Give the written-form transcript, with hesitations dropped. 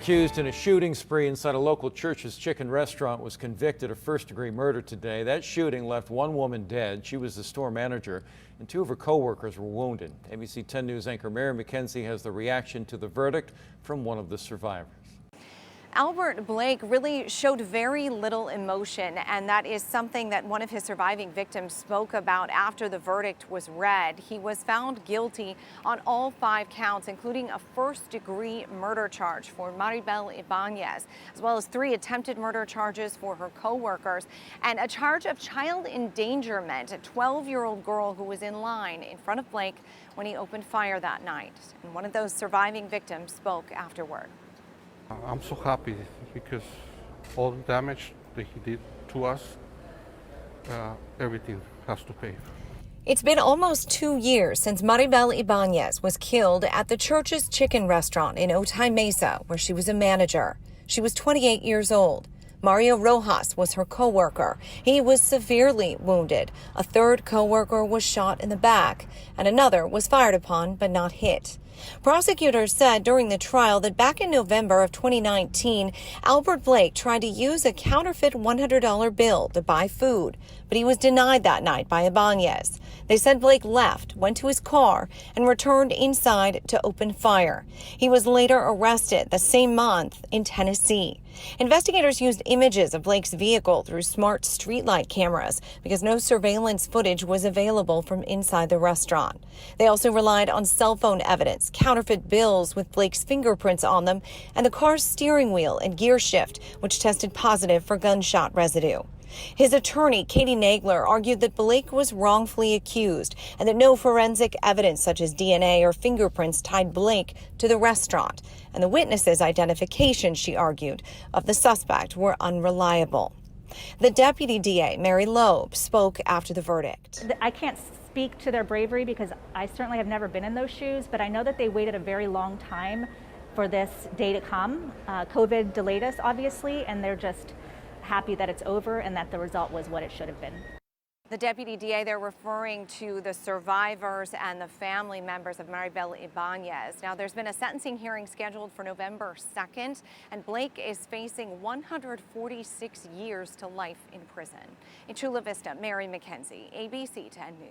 accused in a shooting spree inside a local church's chicken restaurant was convicted of first-degree murder today. That shooting left one woman dead. She was the store manager, and two of her co-workers were wounded. ABC 10 News anchor Mary McKenzie has the reaction to the verdict from one of the survivors. Albert Blake really showed very little emotion, and that is something that one of his surviving victims spoke about after the verdict was read. He was found guilty on all 5 counts, including a first-degree murder charge for Maribel Ibanez, as well as 3 attempted murder charges for her co-workers, and a charge of child endangerment, a 12-year-old girl who was in line in front of Blake when he opened fire that night. And one of those surviving victims spoke afterward. I'm so happy because all the damage that he did to us, everything has to pay. It's been almost 2 years since Maribel Ibanez was killed at the church's chicken restaurant in Otay, Mesa, where she was a manager. She was 28 years old. Mario Rojas was her co-worker. He was severely wounded. A third co-worker was shot in the back, and another was fired upon but not hit. Prosecutors said during the trial that back in November of 2019, Albert Blake tried to use a counterfeit $100 bill to buy food, but he was denied that night by Ibanez. They said Blake left, went to his car, and returned inside to open fire. He was later arrested the same month in Tennessee. Investigators used images of Blake's vehicle through smart streetlight cameras because no surveillance footage was available from inside the restaurant. They also relied on cell phone evidence, counterfeit bills with Blake's fingerprints on them, and the car's steering wheel and gear shift, which tested positive for gunshot residue. His attorney, Katie Nagler, argued that Blake was wrongfully accused and that no forensic evidence such as DNA or fingerprints tied Blake to the restaurant. And the witnesses' identifications, she argued, of the suspect were unreliable. The deputy DA, Mary Loeb, spoke after the verdict. I can't speak to their bravery because I certainly have never been in those shoes, but I know that they waited a very long time for this day to come. COVID delayed us, obviously, and they're just happy that it's over and that the result was what it should have been. The deputy DA, they're referring to the survivors and the family members of Maribel Ibanez. Now, there's been a sentencing hearing scheduled for November 2nd, and Blake is facing 146 years to life in prison. In Chula Vista, Mary McKenzie, ABC 10 News.